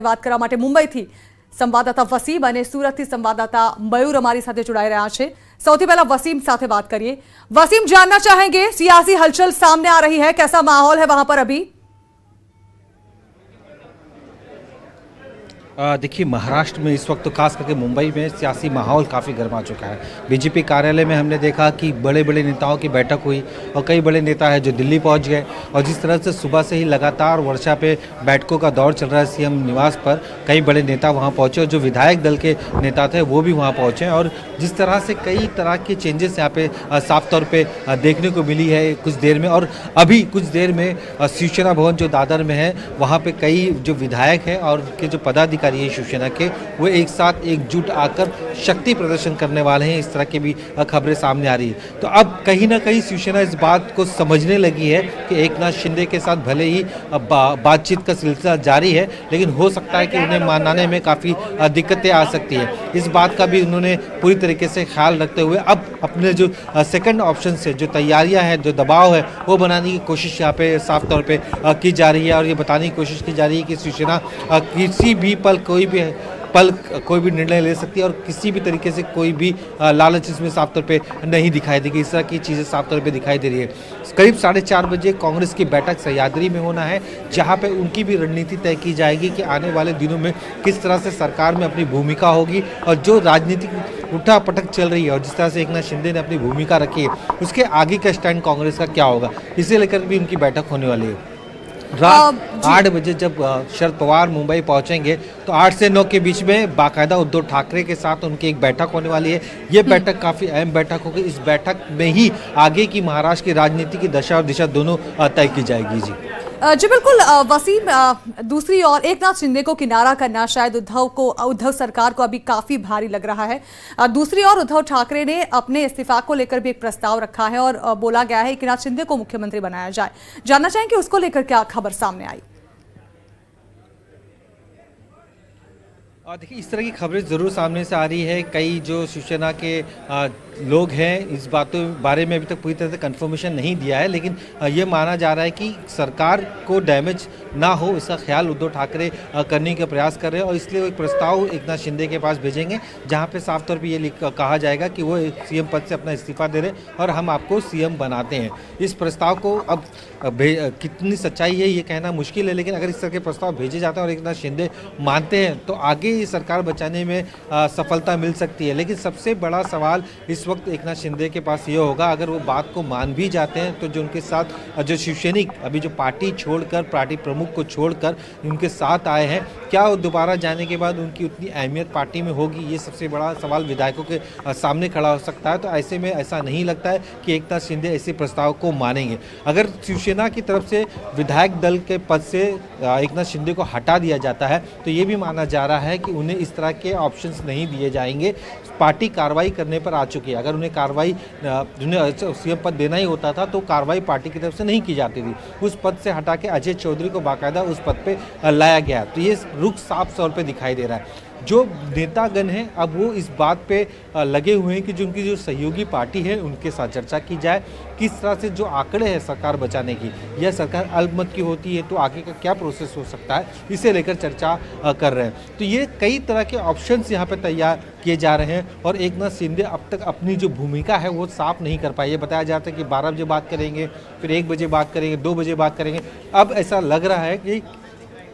વાત કરવા માટે મુંબઈથી સંવાદદાતા વસીમ અને સુરતથી સંवाददाता मयूर हमारी साथ जुड़ाई रहा है। સૌથી પહેલા वसीम साथ बात करिए। वसीम, जानना चाहेंगे सियासी हलचल सामने आ रही है, कैसा माहौल है वहां पर अभी? देखिए, महाराष्ट्र में इस वक्त तो खास करके मुंबई में सियासी माहौल काफ़ी गर्मा चुका है। बीजेपी कार्यालय में हमने देखा कि बड़े बड़े नेताओं की बैठक हुई और कई बड़े नेता हैं जो दिल्ली पहुंच गए और जिस तरह से सुबह से ही लगातार वर्षा पे बैठकों का दौर चल रहा है सीएम निवास पर, कई बड़े नेता वहां पहुंचे और जो विधायक दल के नेता थे वो भी वहां पहुंचे और जिस तरह से कई तरह के चेंजेस यहाँ पे साफ तौर पर देखने को मिली है कुछ देर में। और अभी कुछ देर में शिवसेना भवन जो दादर में है वहाँ पर कई जो विधायक हैं और के जो पदाधिकारी शिवसेना के, वो एक साथ एकजुट आकर शक्ति प्रदर्शन करने वाले हैं। इस तरह की भी खबरें सामने आ रही है। तो अब कहीं ना कहीं शिवसेना इस बात को समझने लगी है कि एकनाथ शिंदे के साथ भले ही बातचीत का सिलसिला जारी है, लेकिन हो सकता है कि उन्हें मनाने में काफ़ी दिक्कतें आ सकती है। इस बात का भी उन्होंने पूरी तरीके से ख्याल रखते हुए अब अपने जो सेकंड ऑप्शन से जो तैयारियां हैं, जो दबाव है, वो बनाने की कोशिश यहाँ पे साफ तौर पे की जा रही है और ये बताने की कोशिश की जा रही है कि शिवसेना किसी भी पल कोई भी निर्णय ले सकती है और किसी भी तरीके से कोई भी लालच इसमें साफ तौर पे नहीं दिखाई देगी। इस तरह की चीज़ें साफ तौर पे दिखाई दे रही है। करीब 4:30 बजे कांग्रेस की बैठक सह्याद्री में होना है, जहां पे उनकी भी रणनीति तय की जाएगी कि आने वाले दिनों में किस तरह से सरकार में अपनी भूमिका होगी और जो राजनीतिक उठापटक चल रही है और जिस तरह से एकनाथ शिंदे ने अपनी भूमिका रखी है उसके आगे का स्टैंड कांग्रेस का क्या होगा, इसे लेकर भी उनकी बैठक होने वाली है। रात 8 बजे जब शरद पवार मुंबई पहुंचेंगे तो 8 से 9 के बीच में बाकायदा उद्धव ठाकरे के साथ उनकी एक बैठक होने वाली है। ये बैठक काफ़ी अहम बैठक होगी। इस बैठक में ही आगे की महाराष्ट्र की राजनीति की दशा और दिशा दोनों तय की जाएगी। जी बिल्कुल वसीम, दूसरी ओर एकनाथ शिंदे को किनारा करना शायद उद्धव सरकार को अभी काफी भारी लग रहा है। दूसरी ओर उद्धव ठाकरे ने अपने इस्तीफा को लेकर भी एक प्रस्ताव रखा है और बोला गया है कि एकनाथ शिंदे को मुख्यमंत्री बनाया जाए। जानना चाहेंगे उसको लेकर क्या खबर सामने आई? देखिए, इस तरह की खबरें ज़रूर सामने से आ रही है। कई जो शिवसेना के लोग हैं इस बारे में अभी तक पूरी तरह से कंफर्मेशन नहीं दिया है, लेकिन ये माना जा रहा है कि सरकार को डैमेज ना हो इसका ख्याल उद्धव ठाकरे करने का प्रयास कर रहे हैं और इसलिए वो एक प्रस्ताव एकनाथ शिंदे के पास भेजेंगे जहां पे साफ तौर पे ये कहा जाएगा कि वो सीएम पद से अपना इस्तीफा दे रहे और हम आपको सीएम बनाते हैं। इस प्रस्ताव को अब कितनी सच्चाई है ये कहना मुश्किल है, लेकिन अगर इस तरह के प्रस्ताव भेजे जाते हैं और एकनाथ शिंदे मानते हैं तो आगे सरकार बचाने में सफलता मिल सकती है। लेकिन सबसे बड़ा सवाल इस वक्त एकनाथ शिंदे के पास ये होगा, अगर वो बात को मान भी जाते हैं तो जो उनके साथ जो शिवसैनिक अभी जो पार्टी छोड़कर, पार्टी प्रमुख को छोड़कर उनके साथ आए हैं, क्या वो दोबारा जाने के बाद उनकी उतनी अहमियत पार्टी में होगी, ये सबसे बड़ा सवाल विधायकों के सामने खड़ा हो सकता है। तो ऐसे में ऐसा नहीं लगता है कि एकनाथ शिंदे ऐसे प्रस्ताव को मानेंगे। अगर शिवसेना की तरफ से विधायक दल के पद से एकनाथ शिंदे को हटा दिया जाता है तो ये भी माना जा रहा है कि उन्हें इस तरह के ऑप्शंस नहीं दिए जाएंगे। पार्टी कार्रवाई करने पर आ चुकी है। अगर उन्हें सीएम पद देना ही होता था तो कार्रवाई पार्टी की तरफ से नहीं की जाती थी। उस पद से हटा के अजय चौधरी को बाकायदा उस पद पे लाया गया। तो ये रुख साफ तौर पे दिखाई दे रहा है। जो नेतागण हैं अब वो इस बात पे लगे हुए हैं कि जो उनकी जो सहयोगी पार्टी है उनके साथ चर्चा की जाए, किस तरह से जो आंकड़े हैं सरकार बचाने की, यह सरकार अल्पमत की होती है तो आगे का क्या प्रोसेस हो सकता है, इसे लेकर चर्चा कर रहे हैं। तो ये कई तरह के ऑप्शंस यहाँ पे तैयार किए जा रहे हैं और एकनाथ शिंदे अब तक अपनी जो भूमिका है वो साफ नहीं कर पाए। ये बताया जाता है कि 12 बजे बात करेंगे, फिर 1 बजे बात करेंगे, 2 बजे बात करेंगे। अब ऐसा लग रहा है कि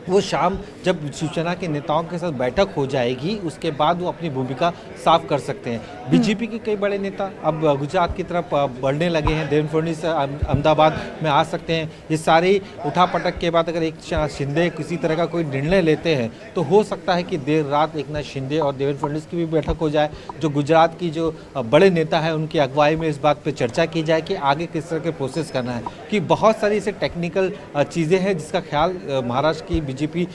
वो शाम जब शिवसेना के नेताओं के साथ बैठक हो जाएगी उसके बाद वो अपनी भूमिका साफ कर सकते हैं। बीजेपी के कई बड़े नेता अब गुजरात की तरफ बढ़ने लगे हैं। देवेंद्र फडणवीस अहमदाबाद में आ सकते हैं। ये सारी उठापटक के बाद अगर एकनाथ शिंदे किसी तरह का कोई निर्णय लेते हैं तो हो सकता है कि देर रात एकनाथ शिंदे और देवेंद्र फडणवीस की भी बैठक हो जाए। जो गुजरात की जो बड़े नेता हैं उनकी अगुवाई में इस बात पर चर्चा की जाए कि आगे किस तरह के प्रोसेस करना है, कि बहुत सारी ऐसे टेक्निकल चीज़ें हैं जिसका ख्याल महाराष्ट्र की बीजेपी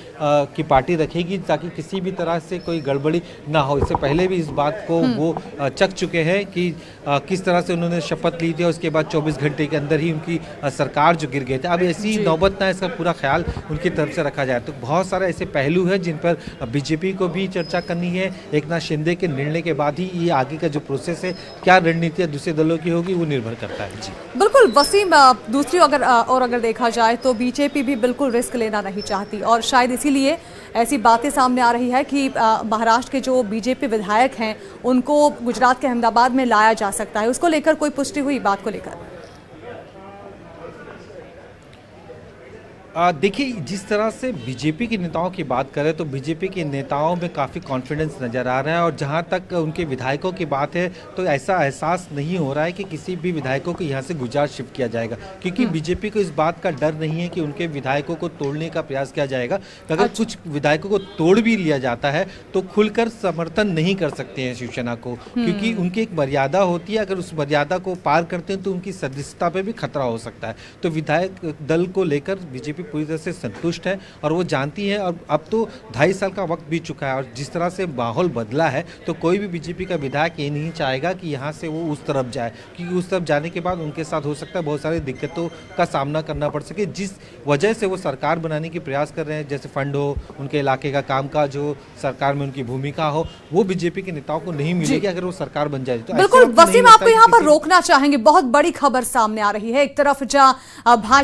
की पार्टी रखेगी ताकि किसी भी तरह से कोई गड़बड़ी ना हो। इससे पहले भी इस बात को वो चख चुके हैं कि किस तरह से उन्होंने शपथ ली थी और उसके बाद 24 घंटे के अंदर ही उनकी सरकार जो गिर गई थी। अब ऐसी नौबत ना इसका पूरा ख्याल उनकी तरफ से रखा जाए। तो बहुत सारे ऐसे पहलू हैं जिन पर बीजेपी को भी चर्चा करनी है। एकनाथ शिंदे के निर्णय के बाद ही ये आगे का जो प्रोसेस है, क्या रणनीति दूसरे दलों की होगी, वो निर्भर करता है। जी बिल्कुल वसीम, दूसरी अगर देखा जाए तो बीजेपी भी बिल्कुल रिस्क लेना नहीं चाहती और शायद इसीलिए ऐसी बातें सामने आ रही है कि महाराष्ट्र के जो बीजेपी विधायक हैं उनको गुजरात के अहमदाबाद में लाया जा सकता है। उसको लेकर कोई पुष्टि हुई बात को लेकर? देखिए, जिस तरह से बीजेपी के नेताओं की बात करें तो बीजेपी के नेताओं में काफ़ी कॉन्फिडेंस नज़र आ रहा है, और जहां तक उनके विधायकों की बात है तो ऐसा एहसास नहीं हो रहा है कि किसी भी विधायकों को यहां से गुजरात शिफ्ट किया जाएगा, क्योंकि बीजेपी को इस बात का डर नहीं है कि उनके विधायकों को तोड़ने का प्रयास किया जाएगा। अगर कुछ विधायकों को तोड़ भी लिया जाता है तो खुलकर समर्थन नहीं कर सकते हैं शिवसेना को, क्योंकि उनकी एक मर्यादा होती है। अगर उस मर्यादा को पार करते हैं तो उनकी सदस्यता पे भी खतरा हो सकता है। तो विधायक दल को लेकर बीजेपी पूरी तरह से संतुष्ट है, और वो जानती है, और अब तो 2.5 साल का वक्त बीत चुका है, और जिस तरह से माहौल बदला है तो कोई भी बीजेपी का विधायक ये नहीं चाहेगा कि यहाँ से वो उस तरफ जाए, क्योंकि उस तरफ जाने के बाद उनके साथ हो सकता है बहुत सारी दिक्कतों का सामना करना पड़ सके, जिस वजह से वो सरकार बनाने की प्रयास कर रहे हैं। जैसे फंड हो, उनके इलाके का काम का जो सरकार में उनकी भूमिका हो, वो बीजेपी के नेताओं को नहीं मिलेगी अगर वो सरकार बन जाए तो। बिल्कुल वसीम, आपको यहाँ पर रोकना चाहेंगे, बहुत बड़ी खबर सामने आ रही है। एक तरफ जहाँ भाजपा